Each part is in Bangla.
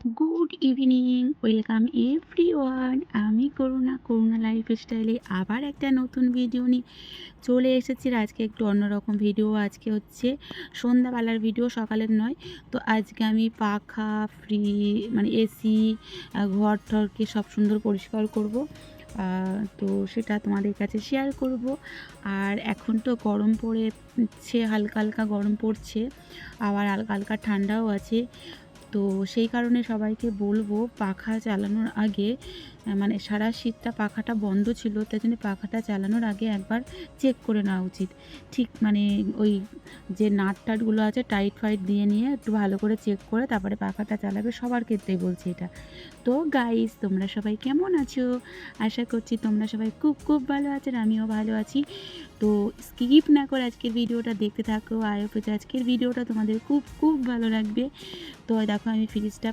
Good evening, welcome everyone. আমি করুণা লাইফস্টাইলে আবার একটা নতুন ভিডিও নিয়ে চলে এসেছি। আজকে একটু অন্যরকম ভিডিও। আজকে হচ্ছে সন্ধ্যাবেলার ভিডিও, সকালের নয়। তো আজকে আমি পাখা ফ্রি মানে এসি ঘর টরকে সব সুন্দর পরিষ্কার করব। তো সেটা তোমাদের কাছে শেয়ার করব। আর এখন তো গরম পড়েছে, হালকা হালকা গরম পড়ছে, আবার হালকা হালকা ঠান্ডাও আছে। তো সেই কারণে সবাইকে বলবো পাখা চালানোর আগে মানে সারা শীতটা পাখাটা বন্ধ ছিল, তাই জন্য পাখাটা চালানোর আগে একবার চেক করে নেওয়া উচিত। ঠিক মানে ওই যে নাট টাটগুলো আছে টাইট ফাইট দিয়ে নিয়ে একটু ভালো করে চেক করে তারপরে পাখাটা চালাবে, সবার ক্ষেত্রেই বলছি এটা। তো গাইস, তোমরা সবাই কেমন আছো? আশা করছি তোমরা সবাই খুব খুব ভালো আছেন, আমিও ভালো আছি। তো স্কিপ না করে আজকের ভিডিওটা দেখতে থাকো। আই হোপ যে আজকের ভিডিওটা তোমাদের খুব খুব ভালো লাগবে। তো দেখো আমি ফ্রিজটা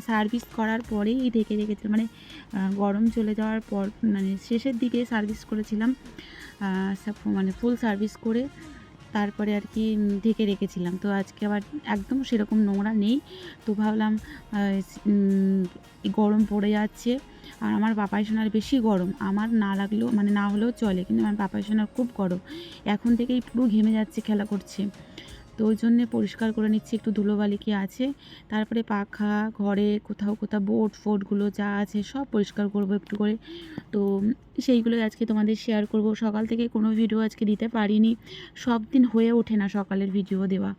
সার্ভিস করার পরেই ঢেকে রেখেছিলাম, মানে গরম চলে যাওয়ার পর মানে শেষের দিকে সার্ভিস করেছিলাম, মানে ফুল সার্ভিস করে তারপরে আর কি ঢেকে রেখেছিলাম। তো আজকে আবার একদম সেরকম নোংরা নেই। তো ভাবলাম গরম পড়ে যাচ্ছে, আর আমার বাপাই সোনার বেশি গরম, আমার না লাগলেও মানে না হলেও চলে, কিন্তু আমার বাপাই সোনার খুব গরম, এখন থেকেই পুরো ঘেমে যাচ্ছে, খেলা করছে। তো ওই জন্যে পরিষ্কার করে নিচ্ছি, একটু ধুলোবালি কি আছে। তারপরে পাখা, ঘরে কোথাও কোথাও বোর্ড ফোর্ডগুলো যা আছে সব পরিষ্কার করব একটু করে। তো সেইগুলোই আজকে তোমাদের শেয়ার করব। সকাল থেকে কোনো ভিডিও আজকে দিতে পারিনি, সব দিন হয়ে ওঠে না সকালের ভিডিও দেওয়া।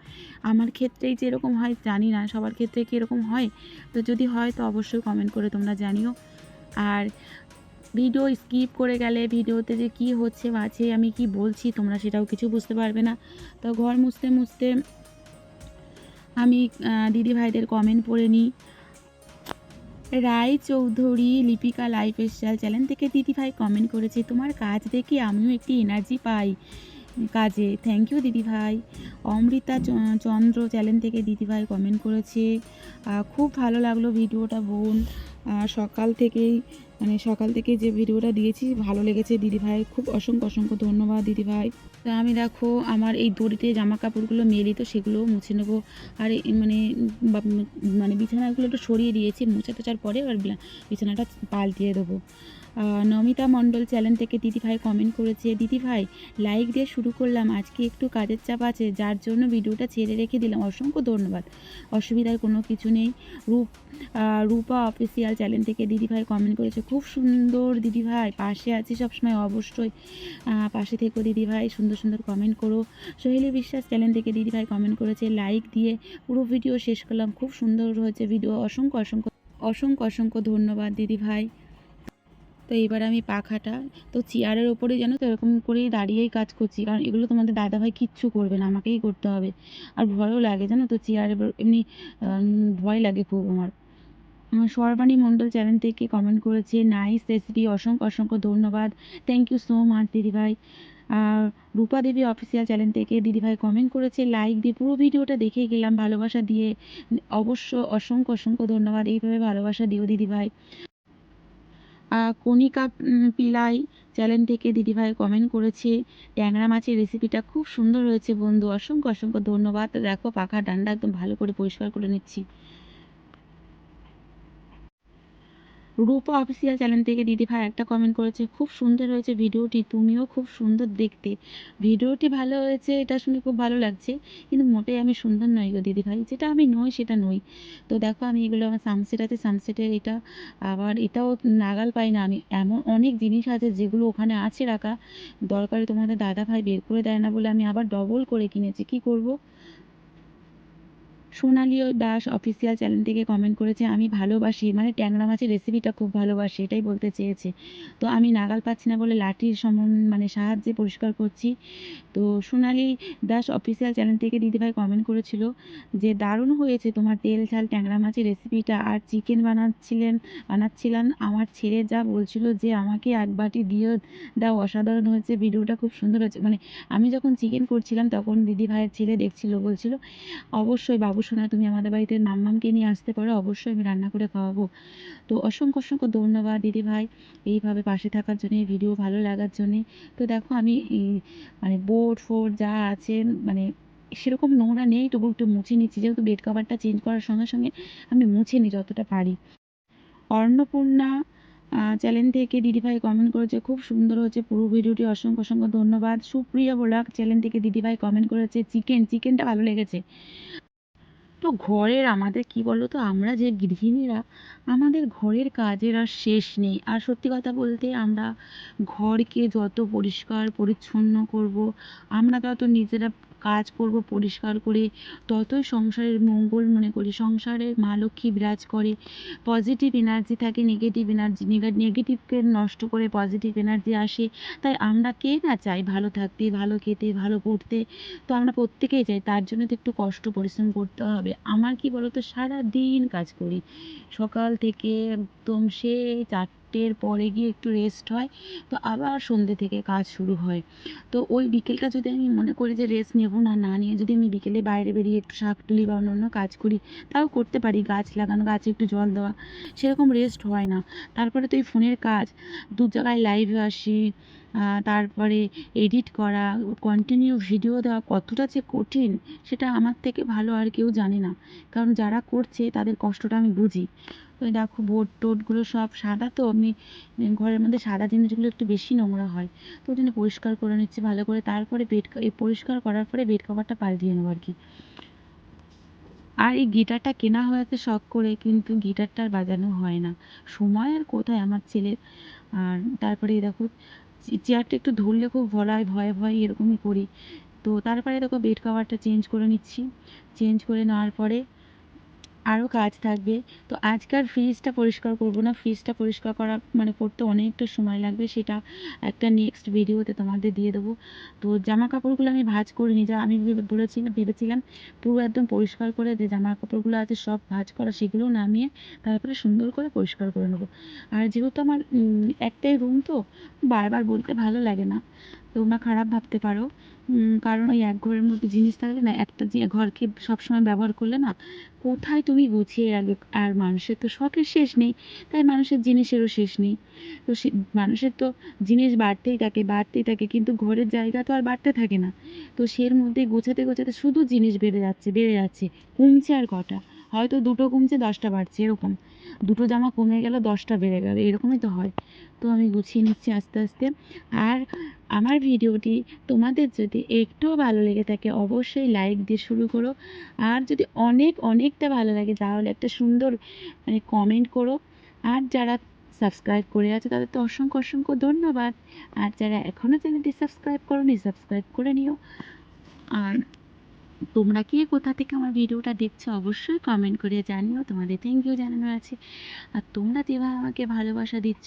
আমার ক্ষেত্রেই যেরকম হয় জানি না সবার ক্ষেত্রে কি এরকম হয়। তো যদি হয় তো অবশ্যই কমেন্ট করে তোমরা জানিও। আর ভিডিও স্কিপ করে গেলে ভিডিওতে যে কি হচ্ছে আছে আমি কি বলছি তোমরা সেটাও কিছু বুঝতে পারবে না। তো ঘর মুছতে মুছতে আমি দিদি ভাইদের কমেন্ট পড়ে নিই। রায় চৌধুরী লিপিকা লাইফস্টাইল চ্যানেল থেকে দিদিভাই কমেন্ট করেছে, তোমার কাজ দেখে আমিও একটি এনার্জি পাই কাজে, থ্যাংক ইউ দিদিভাই। অমৃতা চন্দ্র চ্যানেল থেকে দিদিভাই কমেন্ট করেছে, খুব ভালো লাগলো ভিডিওটা বোন, সকাল থেকে যে ভিডিওটা দিয়েছি ভালো লেগেছে দিদিভাই, খুব অসংখ্য অসংখ্য ধন্যবাদ দিদিভাই। তো আমি দেখো আমার এই দড়িতে জামা কাপড়গুলো মেলি, তো সেগুলোও মুছে নেবো। আর মানে বিছানাগুলো একটু সরিয়ে দিয়েছি, মুছে তোছার পরে এবার বিছানাটা পাল্টিয়ে দেবো। নমিতা মণ্ডল চ্যানেল থেকে দিদিভাই কমেন্ট করেছে, দিদিভাই লাইক দিয়ে শুরু করলাম, আজকে একটু কাজের চাপ আছে যার জন্য ভিডিওটা ছেড়ে রেখে দিলাম, অসংখ্য ধন্যবাদ, অসুবিধার কোনো কিছু নেই। রূপা অফিসিয়াল চ্যানেল থেকে দিদিভাই কমেন্ট করেছে, খুব সুন্দর দিদিভাই, পাশে আছি সবসময়, অবশ্যই পাশে থেকো দিদিভাই, সুন্দর সুন্দর কমেন্ট করো। সোহেলি বিশ্বাস চ্যানেল থেকে দিদিভাই কমেন্ট করেছে, লাইক দিয়ে পুরো ভিডিও শেষ করলাম, খুব সুন্দর হয়েছে ভিডিও, অসংখ্য অসংখ্য অসংখ্য অসংখ্য ধন্যবাদ দিদিভাই। তো এবার আমি পাখাটা তো চেয়ারের ওপরে যেন তো এরকম করেই দাঁড়িয়েই কাজ করছি, কারণ এগুলো তোমাদের দাদাভাই কিচ্ছু করবে না, আমাকেই করতে হবে। আর ভয়ও লাগে জানো তো, চেয়ারে এমনি ভয় লাগে খুব আমার। সর্বাণী মণ্ডল চ্যানেল থেকে কমেন্ট করেছে, নাইস রেসিপি, অসংখ্য অসংখ্য ধন্যবাদ, থ্যাংক ইউ সো মাচ দিদিভাই। আর রূপা দেবী অফিসিয়াল চ্যানেল থেকে দিদিভাই কমেন্ট করেছে, লাইক দিয়ে পুরো ভিডিওটা দেখে গেলাম, ভালোবাসা দিয়ে, অবশ্য অসংখ্য অসংখ্য ধন্যবাদ, এইভাবে ভালোবাসা দিও দিদিভাই। কণিকা পিলাই চ্যানেল থেকে দিদিভাই কমেন্ট করেছে, ট্যাংরা মাছের রেসিপিটা খুব সুন্দর হয়েছে বন্ধু, অসংখ্য অসংখ্য ধন্যবাদ। দেখো পাখা ডান্ডা একদম ভালো করে পরিষ্কার করে নিচ্ছি। রূপা অফিসিয়াল চ্যানেল থেকে দিদিভাই একটা কমেন্ট করেছে, খুব সুন্দর হয়েছে ভিডিওটি, তুমিও খুব সুন্দর দেখতে, ভিডিওটি ভালো হয়েছে এটা শুনে খুব ভালো লাগছে, কিন্তু মোটেই আমি সুন্দর নই গো দিদিভাই, যেটা আমি নই সেটা নই। তো দেখো আমি এগুলো আমার সানসেট আছে, সানসেটের এটা, আবার এটাও নাগাল পাই না আমি, এমন অনেক জিনিস আছে যেগুলো ওখানে আছে রাখা, দরকারে তোমাদের দাদাভাই বের করে দেয় না বলে আমি আবার ডবল করে কিনেছি, কি করব। সোনালী দাস অফিসিয়াল চ্যানেল থেকে কমেন্ট করেছে, আমি ভালোবাসি মানে ট্যাংরা মাছের রেসিপিটা খুব ভালোবাসি, এটাই বলতে চেয়েছে। তো আমি নাগাল পাচ্ছি না বলে লাঠির মানে সাহায্যে পরিষ্কার করছি। তো সোনালী দাস অফিসিয়াল চ্যানেল থেকে দিদিভাই কমেন্ট করেছিল যে, দারুণ হয়েছে তোমার তেল ঝাল ট্যাংরা মাছের রেসিপিটা, আর চিকেন বানাচ্ছিলাম আমার ছেলে যা বলছিল যে আমাকে এক বাটি দিয়ে দাও, অসাধারণ হয়েছে, ভিডিওটা খুব সুন্দর হয়েছে, মানে আমি যখন চিকেন করছিলাম তখন দিদিভাইয়ের ছেলে দেখছিল, বলছিল অবশ্যই বাবু সোনা তুমি আমাদের বাড়িতে মাম্মামকে নিয়ে আসতে পারো, অবশ্যই আমি রান্না করে খাওয়াবো। তো অসংখ্য অসংখ্য ধন্যবাদ দিদিভাই এইভাবে পাশে থাকার জন্যে, ভিডিও ভালো লাগার জন্যে। তো দেখো আমি মানে বোর্ড ফোর্ড যা আছে মানে সেরকম নোংরা নেই, তবু একটু মুছে নিচ্ছি, যেহেতু বেড কভারটা চেঞ্জ করার সঙ্গে সঙ্গে আমি মুছে নিই যতটা পারি। অন্নপূর্ণা চ্যানেল থেকে দিদিভাই কমেন্ট করেছে, খুব সুন্দর হচ্ছে পুরো ভিডিওটি, অসংখ্য অসংখ্য ধন্যবাদ। সুপ্রিয়া ব্লগ চ্যানেল থেকে দিদিভাই কমেন্ট করেছে চিকেনটা ভালো লেগেছে। তো ঘরের আমাদের কি বলো তো, আমরা যে গৃহিণীরা, আমাদের ঘরের কাজের আর শেষ নেই। আর সত্যি কথা বলতে, আমরা ঘরকে যত পরিষ্কার পরিচ্ছন্ন করব, আমরা তত নিজেরা কাজ করব পরিষ্কার করে, ততই সংসারের মঙ্গল মনে করি। সংসারে মা লক্ষ্মী বিরাজ করে, পজিটিভ এনার্জি থাকে, নেগেটিভ এনার্জি নেগেটিভকে নষ্ট করে পজিটিভ এনার্জি আসে। তাই আমরা কে না চাই ভালো থাকতে, ভালো খেতে, ভালো পড়তে। তো আমরা প্রত্যেকেই চাই, তার জন্য তো একটু কষ্ট পরিশ্রম করতে হবে। আমার কি বলতো, সারাদিন কাজ করি, সকাল থেকে একদম সেই 4টের পরে গিয়ে একটু রেস্ট হয়, তো আবার সন্ধ্যে থেকে কাজ শুরু হয়। তো ওই বিকেলটা যদি আমি মনে করি যে রেস্ট নেবো না, না নিয়ে যদি আমি বিকেলে বাইরে বেরিয়ে একটু শাক তুলি বা অন্য কাজ করি, তাও করতে পারি। গাছ লাগানো, গাছে একটু জল দেওয়া, সেরকম রেস্ট হয় না। তারপরে তো এই ফোনের কাজ, দু জায়গায় লাইভে আসি, তারপরে এডিট করা, কন্টিনিউ ভিডিও দেওয়া কতটা যে কঠিন, সেটা আমার থেকে ভালো আর কেউ জানে না। কারণ যারা করছে তাদের কষ্টটা আমি বুঝি। তো দেখো, বোর্ড টোডগুলো সব সাদা, তো আমি ঘরের মধ্যে সাদা জিনিসগুলো একটু বেশি নোংরা হয়, তো ওই জন্য পরিষ্কার করে নিচ্ছি ভালো করে। তারপরে পরিষ্কার করার পরে বেড কভারটা পাল্টিয়ে নেবো আর কি। আর এই গিটারটা কেনা হয়েছে শখ করে, কিন্তু গিটারটা আর বাজানো হয় না, সময় আর কোথায় আমার ছেলের। আর তারপরে এই দেখো, চেয়ারটা একটু ধরলে খুব ভয়ে ভয়ে এরকমই করি। তো তারপরে দেখো বেড কভারটা চেঞ্জ করে নিচ্ছি। চেঞ্জ করে নেওয়ার পরে আরও কাজ থাকবে। তো আজকাল ফ্রিজটা পরিষ্কার করব না, ফ্রিজটা পরিষ্কার করা মানে করতে অনেকটা সময় লাগবে, সেটা একটা নেক্সট ভিডিওতে তোমাদের দিয়ে দেবো। তো জামা কাপড়গুলো আমি ভাঁজ করে নিই, যা আমি ভেবেছিলাম পুরো একদম পরিষ্কার করে যে জামা কাপড়গুলো আছে সব ভাঁজ করা, সেগুলো নামিয়ে তারপরে সুন্দর করে পরিষ্কার করে নেবো। আর যেহেতু আমার একটাই রুম, তো বারবার বলতে ভালো লাগে না, তোমরা খারাপ ভাবতে পারো। কারণ ওই এক ঘরের মধ্যে জিনিস থাকলে না, একটা যে ঘরকে সবসময় ব্যবহার করলে না, কোথায় তুমি গুছিয়ে রাখবে। আর মানুষের তো শখের শেষ নেই, তাই মানুষের জিনিসেরও শেষ নেই। তো মানুষের তো জিনিস বাড়তেই থাকে, কিন্তু ঘরের জায়গা তো আর বাড়তে থাকে না। তো সের মধ্যে গোছাতে গোছাতে শুধু জিনিস বেড়ে যাচ্ছে, কমছে আর কটা। হয়তো 2টো কমছে, 10টা বাড়ছে, এরকম। 2টো জামা কমে গেল, 10টা বেড়ে গেল, এরকমই তো হয়। তো আমি গুছিয়ে নিচ্ছি আস্তে আস্তে। আর আমার ভিডিওটি তোমাদের যদি একটুও ভালো লেগে থাকে, অবশ্যই লাইক দিয়ে শুরু করো। আর যদি অনেকটা ভালো লাগে, তাহলে একটা সুন্দর মানে কমেন্ট করো। আর যারা সাবস্ক্রাইব করে আছে, তাদের তো অসংখ্য অসংখ্য ধন্যবাদ। আর যারা এখনও চ্যানেলটি সাবস্ক্রাইব করোনি, সাবস্ক্রাইব করে নিও। আর তোমরা কে কোথা থেকে আমার ভিডিওটা দেখছো, অবশ্যই কমেন্ট করে জানিও, তোমাদের থ্যাংক ইউ জানানো আছে। আর তোমরা যেভাবে আমাকে ভালোবাসা দিচ্ছ,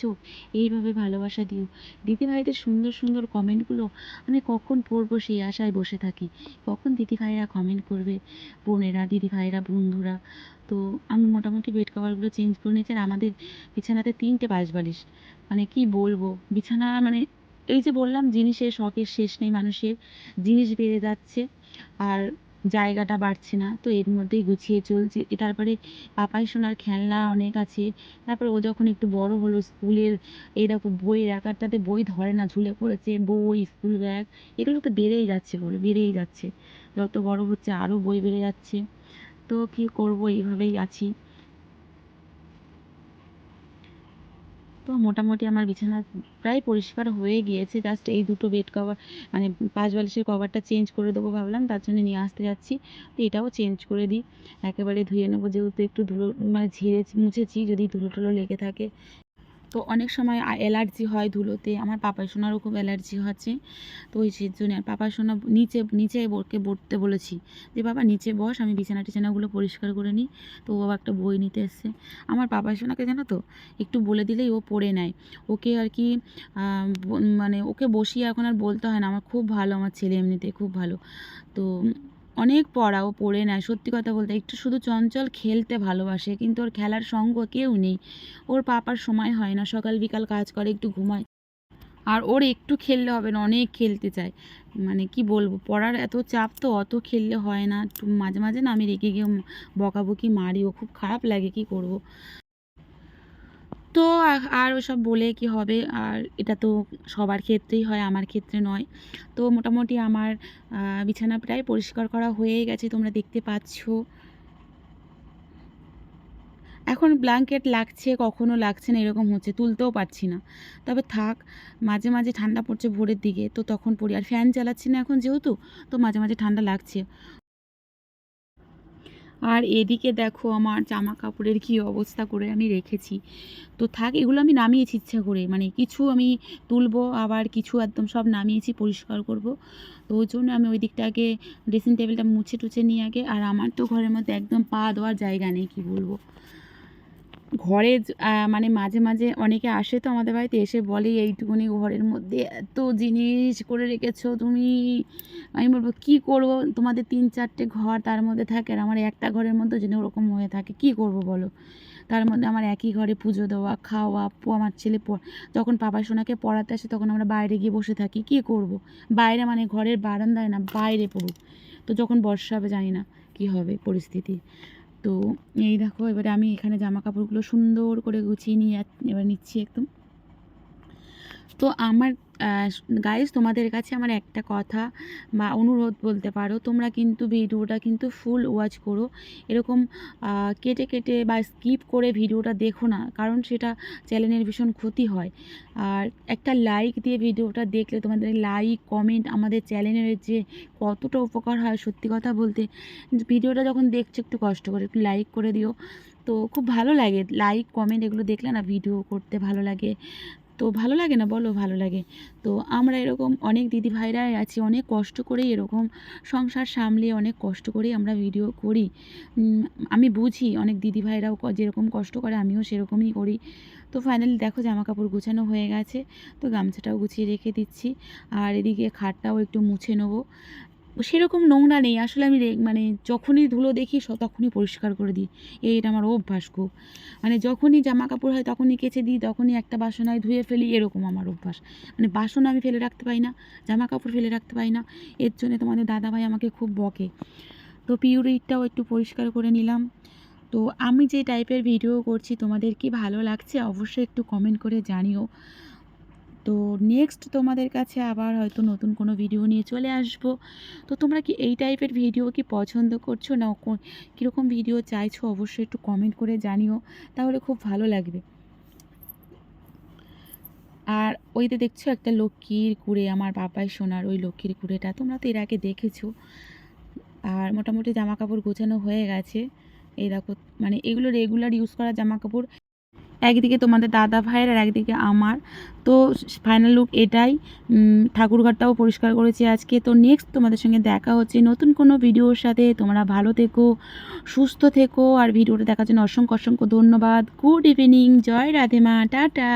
এইভাবে ভালোবাসা দিও। দিদিভাইদের সুন্দর সুন্দর কমেন্টগুলো আমি কখন পড়বো সেই আশায় বসে থাকি, কখন দিদিভাইরা কমেন্ট করবে, বোনেরা, দিদিভাইরা, বন্ধুরা। তো আমি মোটামুটি বেড কভারগুলো চেঞ্জ করে নিয়েছি। আর আমাদের বিছানাতে 3টে বালিশ, মানে কি বলবো, বিছানা মানে এই যে বললাম, জিনিসের শখের শেষ নেই মানুষের, জিনিস বেড়ে যাচ্ছে আর জায়গাটা বাড়ছে না, তো এর মধ্যেই গুছিয়ে চলছে। তারপরে পাপাই সোনার খেলনা অনেক আছে। তারপরে ও যখন একটু বড় হলো, স্কুলের এইরকম বইয়ের আকারটাতে বই ধরে না, ঝুলে পড়েছে বই, স্কুল ব্যাগ, এগুলো তো বেড়েই যাচ্ছে, যত বড় হচ্ছে আরও বই বেড়ে যাচ্ছে। তো কি করব, এইভাবেই আছি। তো মোটামুটি আমার বিছানা প্রায় পরিষ্কার হয়ে গিয়েছে, জাস্ট এই 2টো বেড কভার মানে 5 বালিশের কভারটা চেঞ্জ করে দেবো ভাবলাম, তার জন্য নিয়ে আসতে যাচ্ছি। তো এটাও চেঞ্জ করে দিই, একেবারে ধুয়ে নেবো, যেহেতু একটু ধুলো মানে ঝেড়ে মুছেছি, যদি ধুলো টুলো লেগে থাকে। তো অনেক সময় অ্যালার্জি হয় ধুলোতে, আমার পাপাই সোনারও খুব অ্যালার্জি হচ্ছে। তো ওই জন্য আর পাপাই সোনা নিচে ওকে বসতে বলেছি, যে বাবা নিচে বস, আমি টিছানাগুলো পরিষ্কার করে নিই। তো ও একটা বই নিতে এসছে। আমার পাপাই সোনাকে জানো তো, একটু বলে দিলেই ও পড়ে নেয়। ওকে আর কি মানে ওকে বসিয়ে এখন আর বলতে হয় না, আমার খুব ভালো, আমার ছেলে এমনিতে খুব ভালো। তো অনেক পড়া ও পড়ে নেয়, সত্যি কথা বলতে। একটু শুধু চঞ্চল, খেলতে ভালোবাসে, কিন্তু ওর খেলার সঙ্গ কেউ নেই। ওর পাপার সময় হয় না, সকাল বিকাল কাজ করে, একটু ঘুমায়। আর ওর একটু খেললে হবে না, অনেক খেলতে চায়। মানে কি বলবো, পড়ার এত চাপ, তো অত খেললে হয় না। একটু মাঝে মাঝে না আমি রেগে গিয়ে বকাবকি মারি, ও খুব খারাপ লাগে, কি করব। তো আর ওসব বলে কি হবে, আর এটা তো সবার ক্ষেত্রেই হয়, আমার ক্ষেত্রে নয়। তো মোটামুটি আমার বিছানা প্রায় পরিষ্কার করা হয়েই গেছে, তোমরা দেখতে পাচ্ছ। এখন ব্ল্যাঙ্কেট লাগছে, কখনো লাগছে না, এরকম হচ্ছে, তুলতেও পারছি না। তবে থাক, মাঝে মাঝে ঠান্ডা পড়ছে ভোরের দিকে, তো তখন পরি। আর ফ্যান চালাচ্ছি না এখন যেহেতু, তো মাঝে মাঝে ঠান্ডা লাগছে। আর এদিকে দেখো আমার জামা কাপড়ের কী অবস্থা করে আমি রেখেছি। তো থাক, এগুলো আমি নামিয়েছি ইচ্ছা করে, মানে কিছু আমি তুলবো, আবার কিছু একদম সব নামিয়েছি, পরিষ্কার করব। তো ওই জন্য আমি ওই দিকটাকে ড্রেসিং টেবিলটা মুছে টুছে নিয়ে আগে। আর আমার তো ঘরের মধ্যে একদম পা দেওয়ার জায়গা নেই, কি বলবো। ঘরে মানে মাঝে মাঝে অনেকে আসে তো আমাদের বাড়িতে, এসে বলে এইটুকুনি ঘরের মধ্যে এত জিনিস করে রেখেছো তুমি। আমি বলবো কী করবো, তোমাদের 3-4টে ঘর তার মধ্যে থাকে, আর আমার একটা ঘরের মধ্যে যেন ওরকম হয়ে থাকে, কি করব বলো। তার মধ্যে আমার একই ঘরে পুজো দেওয়া, খাওয়া, আমার ছেলে যখন পাপা সোনাকে পড়াতে আসে তখন আমরা বাইরে গিয়ে বসে থাকি, কি করব। বাইরে মানে ঘরের বারান্দায় না, বাইরে পড়ুক। তো যখন বর্ষা হবে জানি না কি হবে পরিস্থিতি। তো এই দেখো, এবারে আমি এখানে জামা কাপড়গুলো সুন্দর করে গুছিয়ে নিয়ে এবার নিচ্ছি একদম। তো আমার গাইস, তোমাদের কাছে আমার একটা কথা বা অনুরোধ বলতে পারো, তোমরা কিন্তু ভিডিওটা কিন্তু ফুল ওয়াচ করো। এরকম কেটে কেটে বা স্কিপ করে ভিডিওটা দেখো না, কারণ সেটা চ্যানেলের ভীষণ ক্ষতি হয়। আর একটা লাইক দিয়ে ভিডিওটা দেখলে, তোমাদের লাইক কমেন্ট আমাদের চ্যানেলের যে কতটা উপকার হয়, সত্যি কথা বলতে। ভিডিওটা যখন দেখছো একটু কষ্ট করে একটু লাইক করে দিও, তো খুব ভালো লাগে। লাইক কমেন্ট এগুলো দেখলে না ভিডিও করতে ভালো লাগে। তো ভালো লাগে না বলো, ভালো লাগে। তো আমরা এরকম অনেক দিদি ভাইরাই আছি, অনেক কষ্ট করেই এরকম সংসার সামলিয়ে অনেক কষ্ট করেই আমরা ভিডিও করি। আমি বুঝি অনেক দিদি ভাইরাও যেরকম কষ্ট করে আমিও সেরকমই করি। তো ফাইনালি দেখো জামা কাপড় গুছানো হয়ে গেছে, তো গামছাটাও গুছিয়ে রেখে দিচ্ছি। আর এদিকে খাটটাও একটু মুছে নেবো। সেরকম নোংরা নেই আসলে, আমি মানে যখনই ধুলো দেখি তখনই পরিষ্কার করে দিই। এইটা আমার অভ্যাস খুব। মানে যখনই জামা কাপড় হয় তখনই কেচে দিই, তখনই একটা বাসন হয় ধুয়ে ফেলি, এরকম আমার অভ্যাস। মানে বাসন আমি ফেলে রাখতে পারি না, জামা কাপড় ফেলে রাখতে পারি না। এর জন্য তোমাদের দাদাভাই আমাকে খুব বকে। তো পিউরিটাও একটু পরিষ্কার করে নিলাম। তো আমি যে টাইপের ভিডিও করছি তোমাদের কি ভালো লাগছে অবশ্যই একটু কমেন্ট করে জানিও। তো নেক্সট তোমাদের কাছে আবার হয়তো নতুন কোনো ভিডিও নিয়ে চলে আসব। তো তোমরা কি এই টাইপের ভিডিও কি পছন্দ করছো, না কীরকম ভিডিও চাইছো অবশ্যই একটু কমেন্ট করে জানিও, তাহলে খুব ভালো লাগবে। আর ওইতে দেখছো একটা লক্ষ্মীর কুড়ে, আমার বাবাই সোনার ওই লক্ষ্মীর কুড়েটা, তোমরা তো এর আগে দেখেছো। আর মোটামুটি জামা কাপড় গোছানো হয়ে গেছে। এই দেখো, মানে এগুলো রেগুলার ইউজ করা জামা কাপড়, একদিকে তোমাদের দাদা ভাইয়ের আর একদিকে আমার। তো ফাইনাল লুক এটাই। ঠাকুরঘরটাও পরিষ্কার করেছি আজকে। তো নেক্সট তোমাদের সঙ্গে দেখা হচ্ছে নতুন কোনো ভিডিওর সাথে। তোমরা ভালো থেকো, সুস্থ থেকো, আর ভিডিওটা দেখার জন্য অসংখ্য অসংখ্য ধন্যবাদ। গুড ইভিনিং, জয় রাধে মা, টাটা।